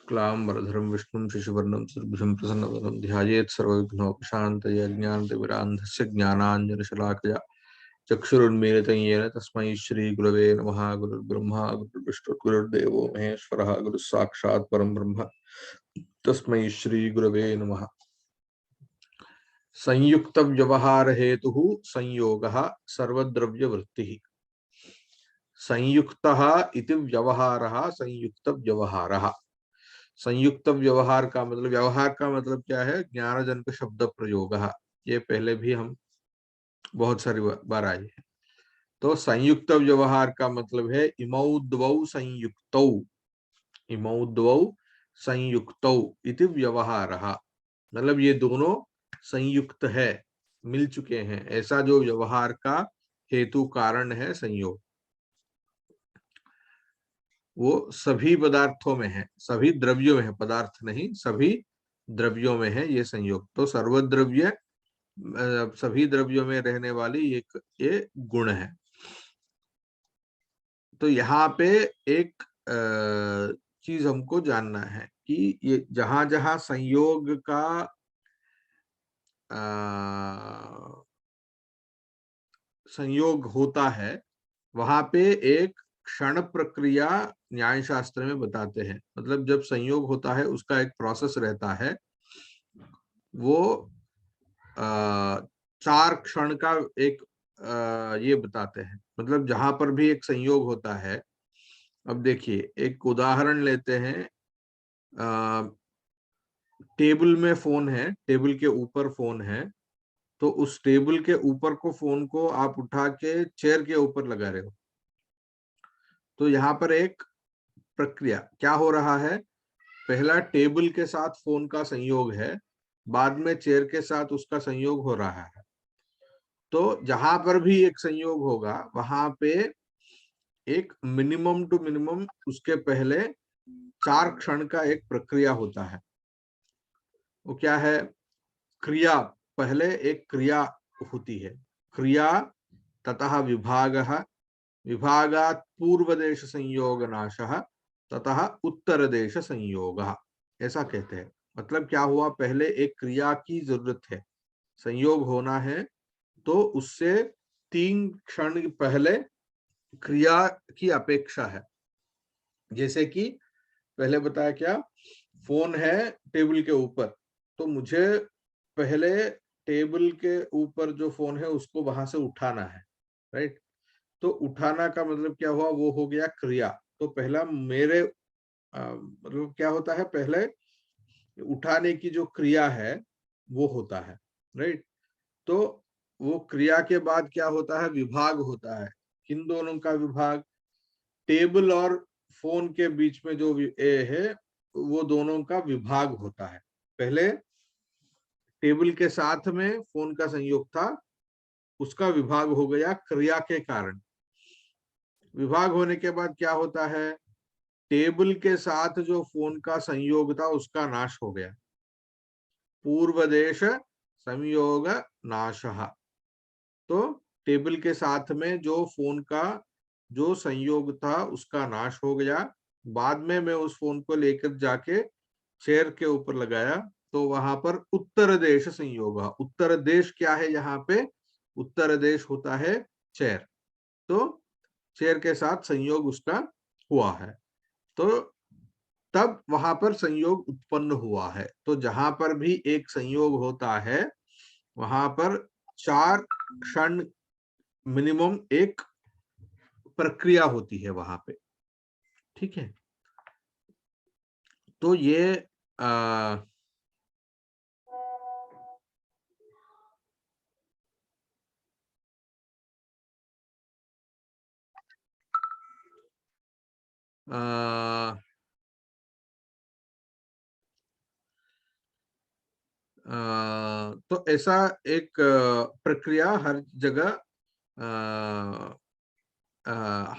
शुक्लांबरधरं विष्णुं शशिवर्णं चतुर्भुजं प्रसन्नवदनं ध्यायेत् सर्वविघ्नोपशान्तये ज्ञानतिमिरान्धस्य ज्ञानाञ्जनशलाकया चक्षुरुन्मीलितं येन तस्मै श्रीगुरवे नमः। गुरुर्ब्रह्मा गुरुर्विष्णुः गुरुर्देवो महेश्वरः गुरुः साक्षात् परं ब्रह्म तस्मै श्रीगुरवे नमः। संयुक्त व्यवहार हेतु संयोगः सर्वद्रव्यवृत्तिः। संयुक्तः इति व्यवहारः संयुक्त व्यवहारः। संयुक्त व्यवहार का मतलब क्या है? ज्ञानजनक शब्द प्रयोग। ये पहले भी हम बहुत सारी बार आए हैं। तो संयुक्त व्यवहार का मतलब है इमौ द्वौ संयुक्तौ, इमौ द्वौ संयुक्तौ इति व्यवहारः। मतलब ये दोनों संयुक्त है, मिल चुके हैं, ऐसा जो व्यवहार का हेतु कारण है संयोग, वो सभी पदार्थों में है, सभी द्रव्यों में है, पदार्थ नहीं सभी द्रव्यों में है ये संयोग। तो सर्वद्रव्य सभी द्रव्यों में रहने वाली एक ये गुण है। तो यहाँ पे एक चीज हमको जानना है कि ये जहां जहां संयोग का संयोग होता है वहां पे एक क्षण प्रक्रिया न्याय शास्त्र में बताते हैं। मतलब जब संयोग होता है उसका एक प्रोसेस रहता है, वो 4 क्षण का एक ये बताते हैं। मतलब जहां पर भी एक संयोग होता है, अब देखिए एक उदाहरण लेते हैं। टेबल में फोन है, टेबल के ऊपर फोन है, तो उस टेबल के ऊपर को फोन को आप उठा के चेयर के ऊपर लगा रहे हो। तो यहाँ पर एक प्रक्रिया क्या हो रहा है? पहला टेबल के साथ फोन का संयोग है, बाद में चेयर के साथ उसका संयोग हो रहा है। तो जहां पर भी एक संयोग होगा वहां पे एक मिनिमम टू मिनिमम उसके पहले 4 क्षण का एक प्रक्रिया होता है। वो क्या है? क्रिया, पहले एक क्रिया होती है, क्रिया ततः विभागः, विभागात् पूर्व देश संयोग नाशः, ततः उत्तर देश संयोगः, ऐसा कहते हैं। मतलब क्या हुआ? पहले एक क्रिया की जरूरत है, संयोग होना है, तो उससे 3 क्षण पहले क्रिया की अपेक्षा है। जैसे कि पहले बताया क्या, फोन है टेबल के ऊपर, तो मुझे पहले टेबल के ऊपर जो फोन है उसको वहां से उठाना है, राइट? तो उठाना का मतलब क्या हुआ? वो हो गया क्रिया। तो पहला मेरे मतलब क्या होता है, पहले उठाने की जो क्रिया है वो होता है, राइट? तो वो क्रिया के बाद क्या होता है? विभाग होता है। किन दोनों का विभाग? टेबल और फोन के बीच में जो ए है वो दोनों का विभाग होता है। पहले टेबल के साथ में फोन का संयोग था, उसका विभाग हो गया क्रिया के कारण। विभाग होने के बाद क्या होता है? टेबल के साथ जो फोन का संयोग था उसका नाश हो गया, पूर्व देश संयोग नाशः। तो टेबल के साथ में जो फोन का जो संयोग था उसका नाश हो गया। बाद में मैं उस फोन को लेकर जाके चेयर के ऊपर लगाया, तो वहां पर उत्तर देश संयोग। उत्तर देश क्या है? यहाँ पे उत्तर देश होता है चेयर। तो चेयर के साथ संयोग उसका हुआ है, तो तब वहां पर संयोग उत्पन्न हुआ है। तो जहां पर भी एक संयोग होता है वहां पर 4 क्षण मिनिमम एक प्रक्रिया होती है वहां पे, ठीक है? तो ये आ, आ, तो ऐसा एक प्रक्रिया हर जगह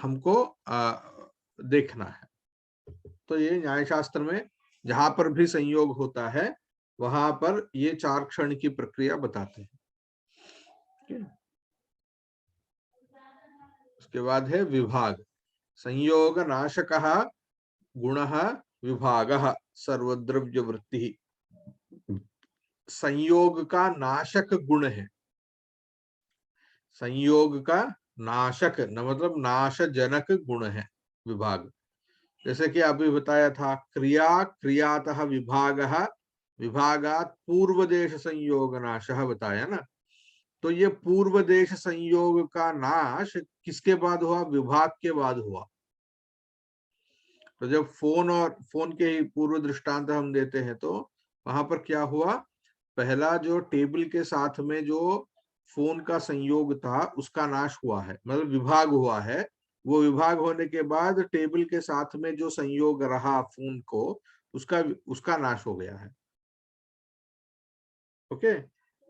हमको देखना है। तो ये न्याय शास्त्र में जहां पर भी संयोग होता है वहां पर ये 4 क्षण की प्रक्रिया बताते हैं। उसके बाद है विभाग। संयोग नाशकः गुणः विभागः सर्वद्रव्य वृत्ति। संयोग का नाशक गुण है, संयोग का नाशक न मतलब नाशजनक गुण है विभाग। जैसे कि अभी बताया था, क्रिया क्रियातः विभागः विभागात् पूर्व देश संयोग नाशः बताया ना। तो ये पूर्व देश संयोग का नाश किसके बाद हुआ? विभाग के बाद हुआ। तो जब फोन और फोन के ही पूर्व दृष्टांत हम देते हैं तो वहां पर क्या हुआ? पहला जो टेबल के साथ में जो फोन का संयोग था उसका नाश हुआ है, मतलब विभाग हुआ है। वो विभाग होने के बाद टेबल के साथ में जो संयोग रहा फोन को, उसका उसका नाश हो गया है। ओके,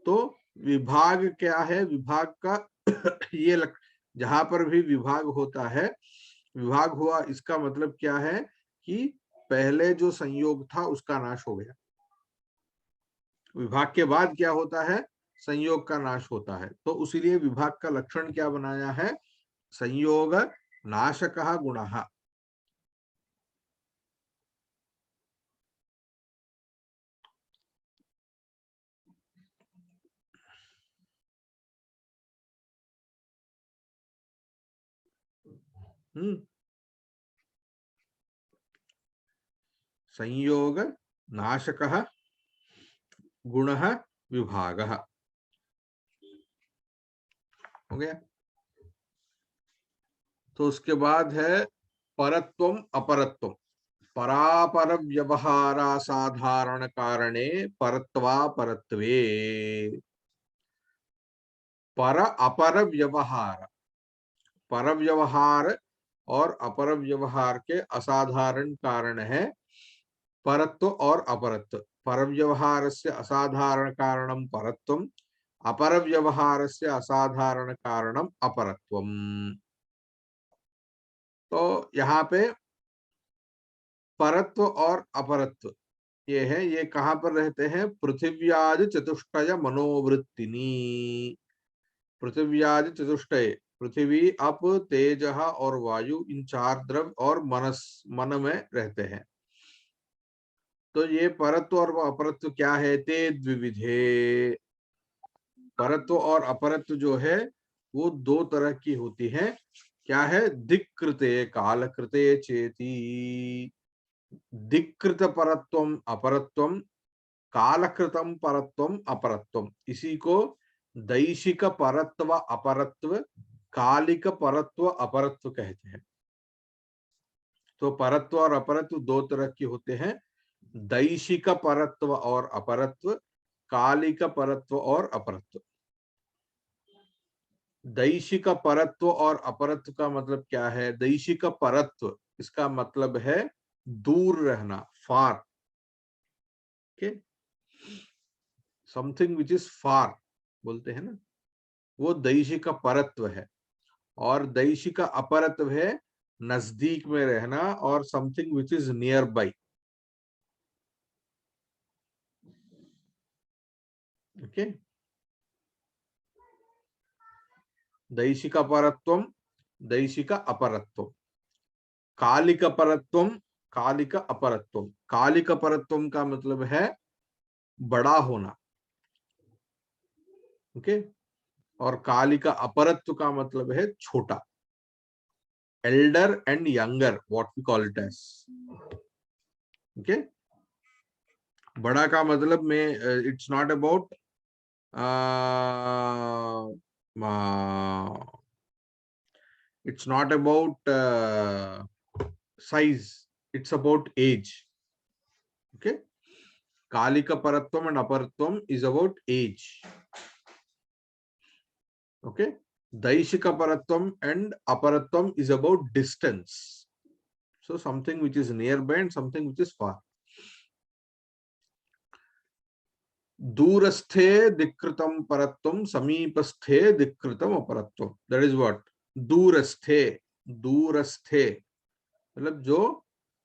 तो विभाग क्या है? विभाग का ये जहां पर भी विभाग होता है, विभाग हुआ इसका मतलब क्या है कि पहले जो संयोग था उसका नाश हो गया। विभाग के बाद क्या होता है? संयोग का नाश होता है। तो उसीलिए विभाग का लक्षण क्या बनाया है? संयोग नाशकः गुणः। संयोग नाशकः गुणः विभागः। हो गया। तो उसके बाद है परत्वम अपरत्वम। परापर व्यवहारा साधारण कारणे परत्वा परत्वे। पर अपर व्यवहार, पर व्यवहार और अपर व्यवहार के असाधारण कारण है परत्व और अपरत्व। पर व्यवहार से असाधारण कारणम परत्वम, अपर व्यवहार से असाधारण कारणम अपरत्वम। तो यहाँ पे परत्व और अपरत्व ये है, ये कहाँ पर रहते हैं? पृथिव्याज चतुष्टय मनोवृत्तिनी। पृथिव्याज चतुष्टय, पृथ्वी, अप, तेज और वायु, इन चार द्रव्य और मन में रहते हैं। तो ये परत्व और अपरत्व क्या है? ते द्विविधे। परत्व और अपरत्व जो है वो दो तरह की होती है। क्या है? दिक्कृते कालकृते चेती। दिक्कृत परत्वम अपरत्वम, कालकृतम परत्वम अपरत्वम। इसी को दैशिक परत्व अपरत्व, कालिक परत्व अपरत्व कहते हैं। तो परत्व और अपरत्व दो तरह के होते हैं, दैशिक परत्व और अपरत्व, कालिक परत्व और अपरत्व। दैशिक परत्व और अपरत्व का मतलब क्या है? दैशिक परत्व इसका मतलब है दूर रहना, far. Okay, something which is far बोलते हैं ना, वो दैशिक परत्व है। और दैशिक अपरत्व है नजदीक में रहना और something which is nearby. Okay, दैशिक परत्वम, दैशिक अपरत्वम, कालिक परत्वम, कालिक अपरत्वम। कालिक परत्वम का मतलब है बड़ा होना। ओके, और कालिक अपरत्व का मतलब है छोटा, elder and younger, what we call it age. Okay, बड़ा का मतलब में it's not about it's not about size, it's about age. Okay, kalika paratvam and aparatvam is about age. Okay, daishika paratvam and aparatvam is about distance. So something which is nearby and something which is far. दूरस्थे दिक्कृतम परत्वम, समीपस्थे दिक्कृतम अपरत्वम। That is what दूरस्थे, दूरस्थे मतलब जो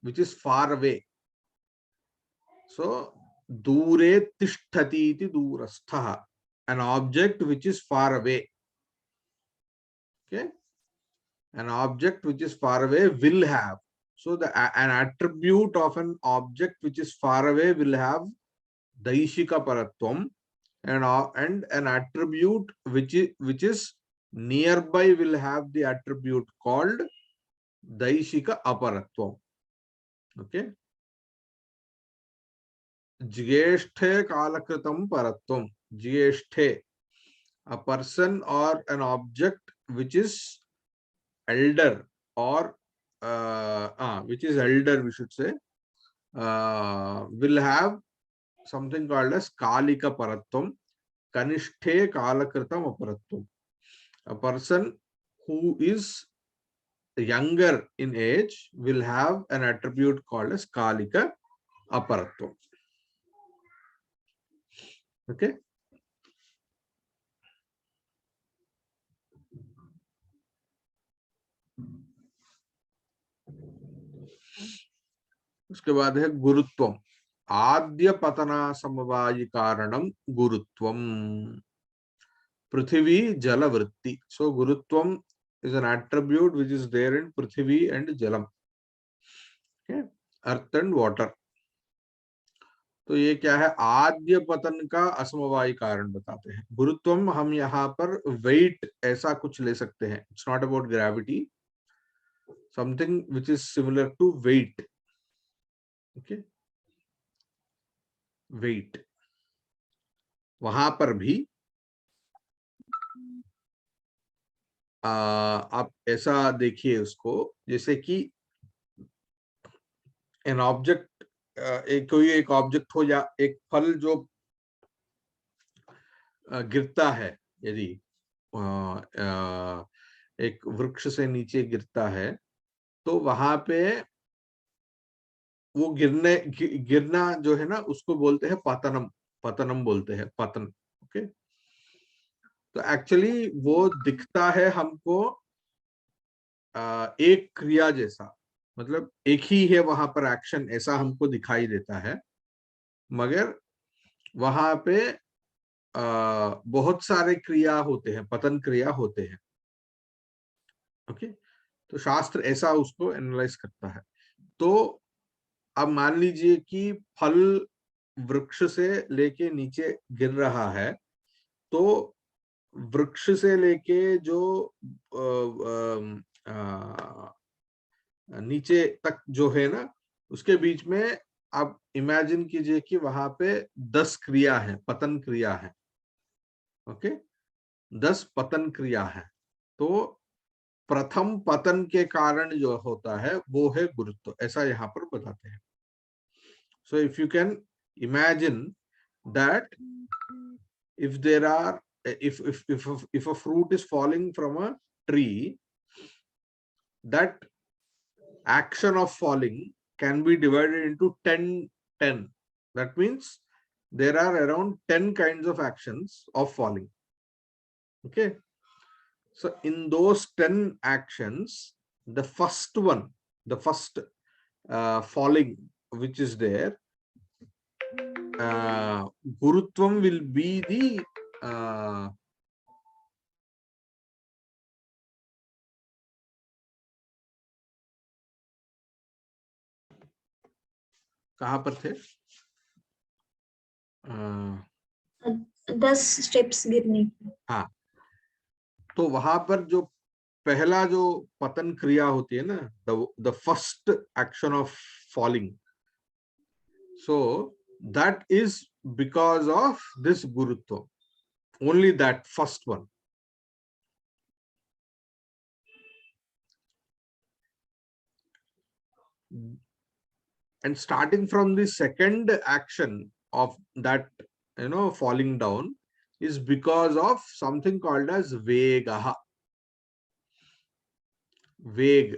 which is far away. So दूरे तिष्ठति इति दूरस्थः, an object which is far away. Okay, an object which is far away will have, So an attribute of an object which is far away will have Daishika Paratvam, and an attribute which is nearby will have the attribute called Daishika Aparatvam. Okay. Jyeshthe Kalakritam Paratvam. Jyeshthe, a person or an object which is elder, or which is elder, we should say, will have something called as Kalika Paratvam. Kanishthe Kalakritam Aparatvam. A person who is younger in age will have an attribute called as Kalika Aparatvam. Okay. उसके बाद है गुरुत्वम. आद्य पतना समवायी कारणम गुरुत्वम. पृथ्वी जल वृत्ति. So gurutvam is an attribute which is there in Prithvi and Jalam. Okay, earth and water. तो ये क्या है? आद्य पतन का असमवायी कारण बताते हैं. गुरुत्वम हम यहाँ पर वेट ऐसा कुछ ले सकते हैं. It's not about gravity, something which is similar to weight. Okay, weight. वहां पर भी आप ऐसा देखिए उसको, जैसे कि एन ऑब्जेक्ट, कोई एक ऑब्जेक्ट हो या एक फल जो गिरता है, यदि एक वृक्ष से नीचे गिरता है, तो वहां पे वो गिरना जो है ना, उसको बोलते हैं पतनम. पतनम बोलते हैं, पतन. ओके. तो एक्चुअली वो दिखता है हमको एक क्रिया जैसा, मतलब एक ही है वहां पर एक्शन, ऐसा हमको दिखाई देता है, मगर वहां पे बहुत सारे क्रिया होते हैं, पतन क्रिया होते हैं. ओके. तो शास्त्र ऐसा उसको एनालाइज करता है. तो अब मान लीजिए कि फल वृक्ष से लेके नीचे गिर रहा है, तो वृक्ष से लेके जो नीचे तक जो है ना, उसके बीच में आप इमेजिन कीजिए कि वहां पे 10 क्रिया है, पतन क्रिया है. ओके, 10 पतन क्रिया है. तो प्रथम पतन के कारण जो होता है वो है गुरुत्व, ऐसा यहाँ पर बताते हैं. So if you can imagine that if there are, if a fruit is falling from a tree, that action of falling can be divided into 10. That means there are around 10 kinds of actions of falling. Okay. So in those 10 actions, the first one, the first falling which is there, Gurutvam will be the कहाँ पर थे? 10 steps गिरने. हाँ, तो वहां पर जो पहला जो पतन क्रिया होती है ना, the first action of falling, so that is because of this गुरुत्व, only that first one. And starting from the second action of that, falling down, is because of something called as vegaha. Veg,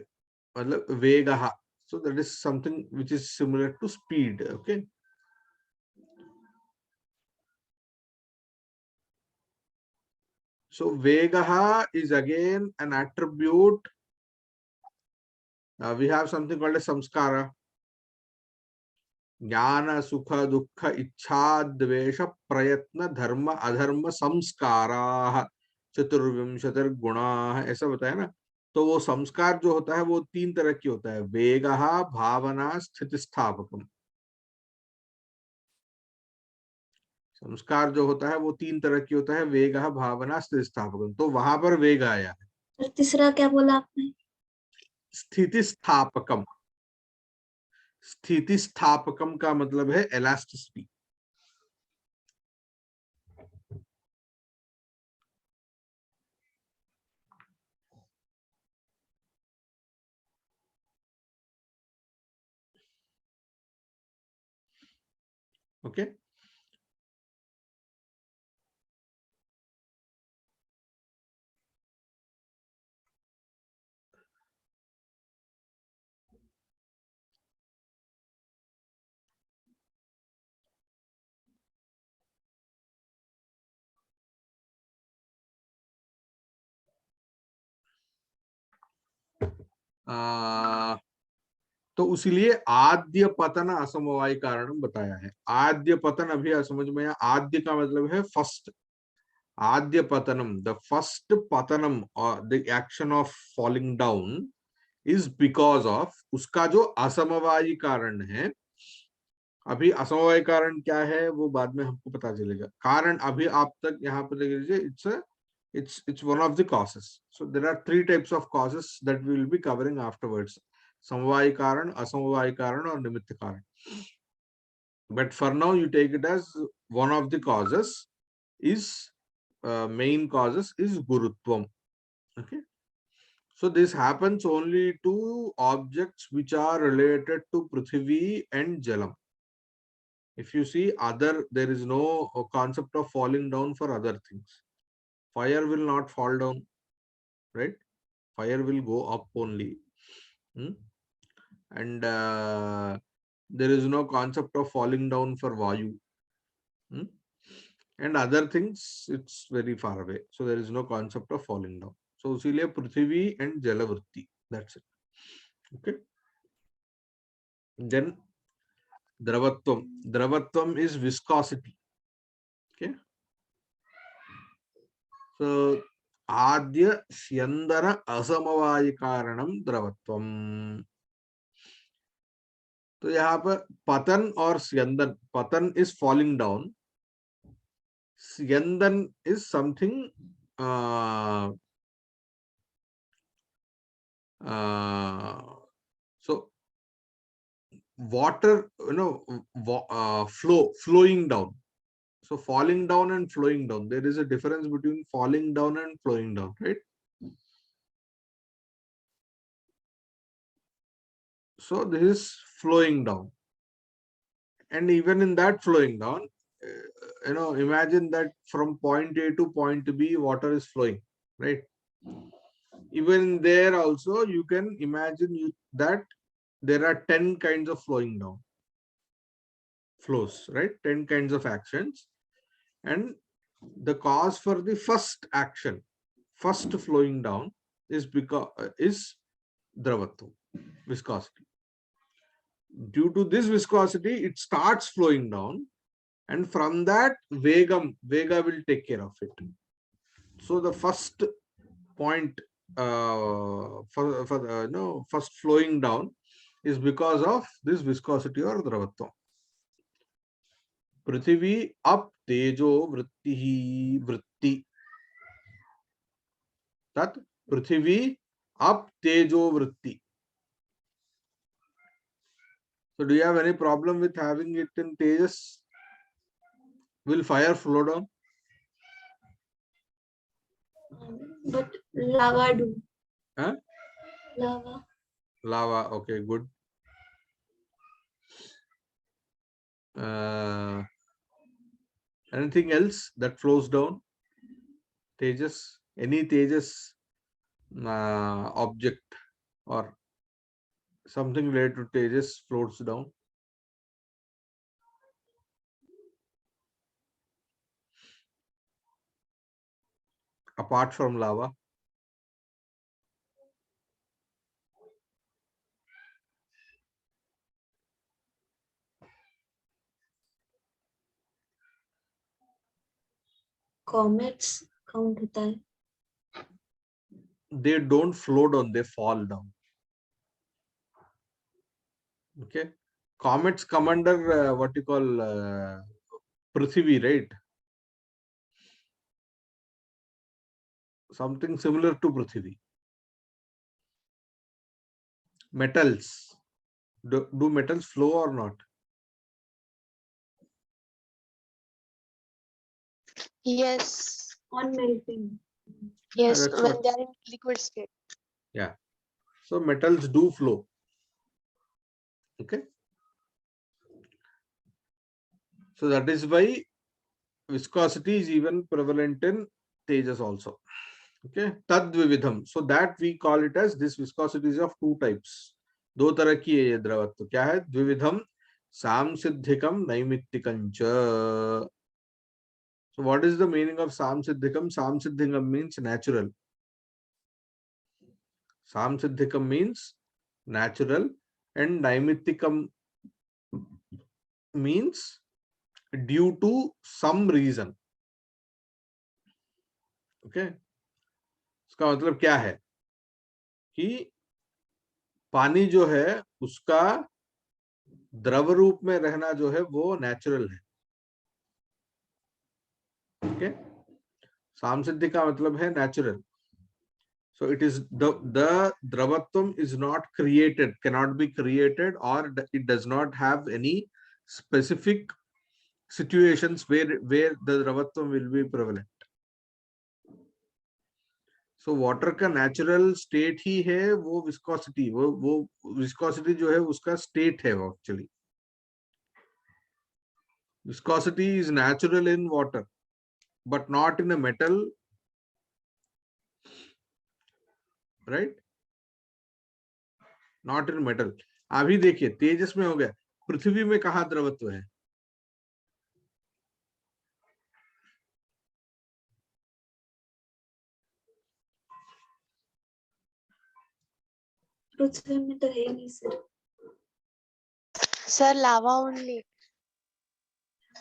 vegaha. So that is something which is similar to speed. Okay. So vegaha is again an attribute. We have something called a samskara. ज्ञान सुख दुख इच्छा द्वेष प्रयत्न धर्म अधर्म संस्काराः चतुर्विंशतिर्गुणाः, ऐसा बताया ना. तो वो संस्कार जो होता है वो 3 तरह की होता है, वेगः, भावना, स्थितिस्थापकम। संस्कार जो होता है वो 3 तरह की होता है, वेगः, भावना, स्थितिस्थापकम। तो वहां पर वेग आया है। और तीसरा क्या बोला आपने? स्थितिस्थापकम। स्थितिस्थापकम का मतलब है एलास्टिसिटी। ओके। तो उसीलिए आद्य पतन असमवाय कारण बताया है। आद्य पतन अभी समझ में आया। आद्य का मतलब है फर्स्ट। आद्य पतनम, द फर्स्ट पतनम और the action of falling down is because of, उसका जो असमवायी कारण है। अभी असमवाय कारण क्या है वो बाद में हमको पता चलेगा। कारण अभी आप तक यहाँ पर देख लीजिए, it's one of the causes. So there are 3 types of causes that we will be covering afterwards: समवायी कारण, असमवायी कारण और निमित्त कारण. But for now you take it as one of the causes is main causes is gurutvam. Okay. So this happens only to objects which are related to Prithvi and Jalam. If you see other, there is no concept of falling down for other things. Fire will not fall down, right? Fire will go up only. And there is no concept of falling down for Vayu. And other things, it's very far away. So there is no concept of falling down. So usiliye Prithvi and Jalavritti. That's it. Okay. Then Dravatvam. Dravatvam is viscosity. Okay. So Adya Syandara Asamavayi Karanam Dravatvam. तो यहाँ पर पतन और स्यंदन, पतन is falling down, स्यंदन is something so water, flowing down. So falling down and flowing down, there is a difference between falling down and flowing down, right? So this is flowing down, and even in that flowing down, imagine that from point A to point B water is flowing, right? Even there also you can imagine that there are 10 kinds of flowing down flows, right? 10 kinds of actions, and the cause for the first action, first flowing down, is because is dravatvam, viscosity. Due to this viscosity it starts flowing down, and from that vega will take care of it. So the first point first flowing down is because of this viscosity or dravatvam. Prithvi up तेजो वृत्ति ही वृत्ति, तत् पृथ्वी up तेजो वृत्ति. So do you have any problem with having it in tejas? Will fire flow down? But lava do. Huh? Lava. Lava, okay, good. Anything else that flows down? Tejas? Any tejas object or something related to tejas floats down? Apart from lava? Comets count होता है. they don't float on, they fall down. Okay, comets come under what you call Prithvi, right? Something similar to Prithvi. Metals, do metals flow or not? Yes. On melting. Yes, That's when what. they are in liquid state. Yeah. So metals do flow. Okay. So that is why viscosity is even prevalent in Tejas also. Okay. Tad vividham. So that we call it as, this viscosity is of two types. दो तरह की है ये द्रवत्व. क्या है? द्विविधम सांसिद्धिकम नैमित्तिकं च. So what is the meaning of samsiddhikam? Samsiddhikam means natural. Samsiddhikam means natural, and naimittikam means due to some reason. Okay, इसका मतलब क्या है कि पानी जो है उसका द्रव रूप में रहना जो है वो नेचुरल है. ओके, सामसिद्धि का मतलब है natural. So it is the dravatvam is not created, cannot be created, or it does not have any specific situations where the dravatvam will be prevalent. So water का natural state ही है वो viscosity, वो viscosity जो है उसका state है वो actually. Viscosity is natural in water, but not in a metal, right? Not in metal. अभी देखिए तेजस में हो गया, पृथ्वी में कहाँ द्रवत्व है? पृथ्वी में तो है नहीं सर. Sir, lava only.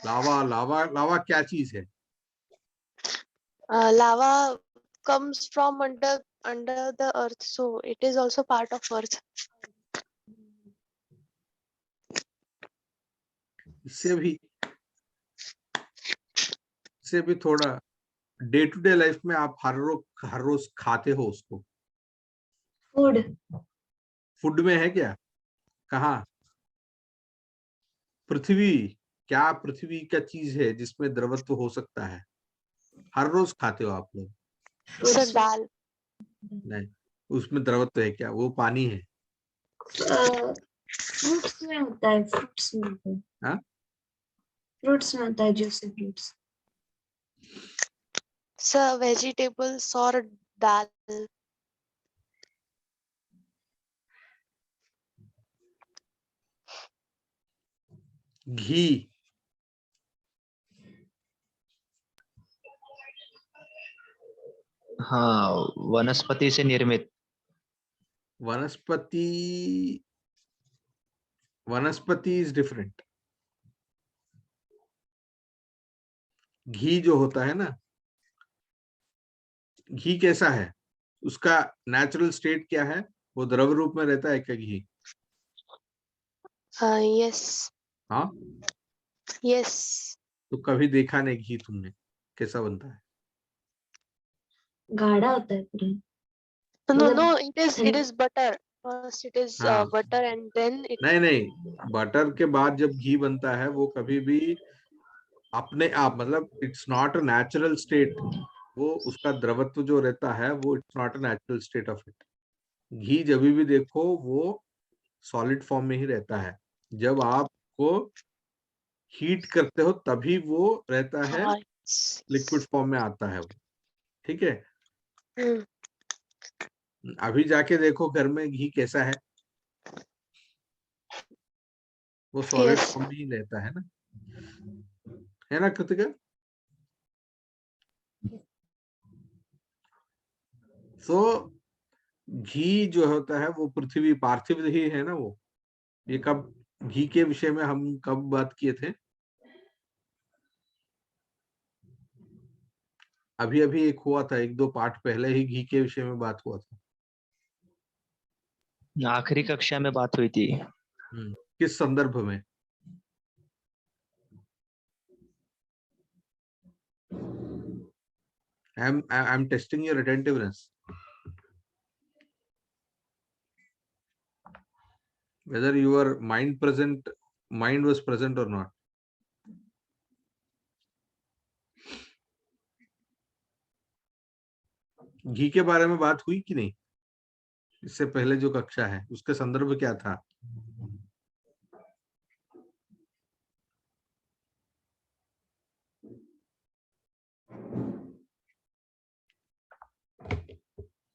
लावा क्या चीज है? Lava comes from under the earth, so it is also part of earth. इससे भी थोड़ा डे टू डे लाइफ में आप हर रोज खाते हो उसको. फूड. फूड में है क्या? कहाँ? पृथ्वी. क्या पृथ्वी का चीज है जिसमें द्रवत्व हो सकता है? हर रोज खाते हो आप लोग. Sir, dal. नहीं, उसमें द्रवत्व है क्या? वो पानी है. फ्रूट्स में होता है. फ्रूट्स में होता है. हाँ, फ्रूट्स में होता है. Juicy fruits. Sir, vegetables or dal. घी. हाँ, वनस्पति से निर्मित. वनस्पति इज डिफरेंट. घी जो होता है ना, घी कैसा है? उसका नेचुरल स्टेट क्या है? वो द्रव रूप में रहता है क्या घी? Yes. हाँ, Yes. तो कभी देखा नहीं घी तुमने कैसा बनता है? गाढ़ा होता है पूरा. No, it is butter. First it is हाँ, butter and then it. नहीं, बटर के बाद जब घी बनता है वो कभी भी अपने आप, मतलब it's not a natural state. वो उसका द्रवत्व जो रहता है वो it's not a natural state of it. घी जब भी देखो वो सॉलिड फॉर्म में ही रहता है. जब आपको हीट करते हो तभी वो रहता है, लिक्विड फॉर्म में आता है वो. ठीक है, अभी जाके देखो घर में घी कैसा है, वो सॉलिड Yes. फॉर्म में ही रहता है ना कृतिका? तो घी जो होता है वो पृथ्वी पार्थिव ही है ना वो. ये कब घी के विषय में हम कब बात किए थे? अभी अभी एक हुआ था, 1-2 पाठ पहले ही घी के विषय में बात हुआ था। आखिरी कक्षा में बात हुई थी। किस संदर्भ में? I'm testing your attentiveness. Whether your mind was present or not. घी के बारे में बात हुई कि नहीं? इससे पहले जो कक्षा है उसका संदर्भ क्या था?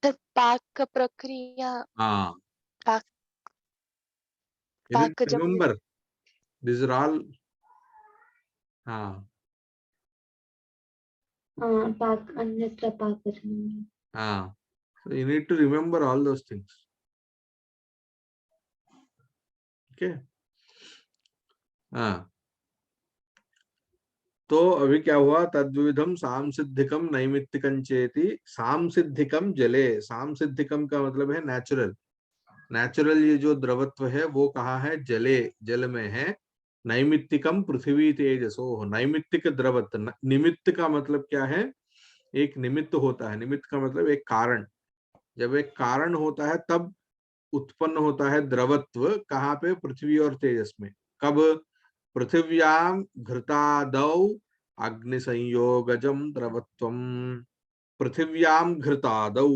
सर पाक प्रक्रिया, हाँ, पाक you need पाक to जब remember these are all. हाँ हाँ, पाक अन्यत्र पाक करना। हाँ, so you need to remember all those things. Okay. हाँ, तो अभी क्या हुआ? तद्विधम सांसिद्धिकम नैमित्तिकं चेति। सांसिद्धिकम जले, सांसिद्धिकम का मतलब है नेचुरल। नेचुरल ये जो द्रवत्व है वो कहाँ है? जले, जल में है। नैमित्तिकम पृथ्वी तेजसो, नैमित्तिक द्रवत्व। निमित्त का मतलब क्या है? एक निमित्त होता है। निमित्त का मतलब एक कारण। जब एक कारण होता है तब उत्पन्न होता है द्रवत्व। कहाँ पे? पृथ्वी और तेजस में। कब? पृथिव्याम घृतादौ अग्नि संयोगजम द्रवत्वम। पृथिव्याम घृतादौ,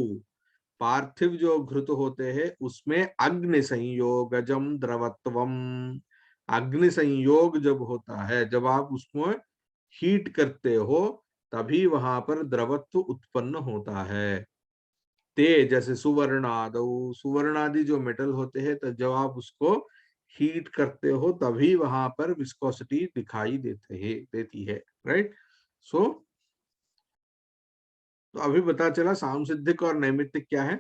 पार्थिव जो घृत होते हैं उसमें अग्नि संयोगजम द्रवत्वम। अग्नि संयोग जब होता है, जब आप उसको हीट करते हो तभी वहां पर द्रवत्व उत्पन्न होता है। ते जैसे सुवर्णादौ, सुवर्णादि जो मेटल होते हैं तो जब आप उसको हीट करते हो तभी वहां पर विस्कोसिटी दिखाई देती है। राइट? सो तो अभी पता चला सांसिद्धिक और नैमित्तिक क्या है।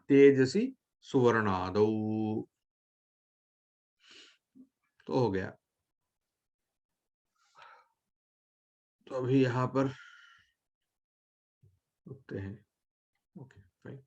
तेजसी सुवर्णादौ, तो हो गया। तो अभी यहाँ पर रुकते हैं। Okay, fine.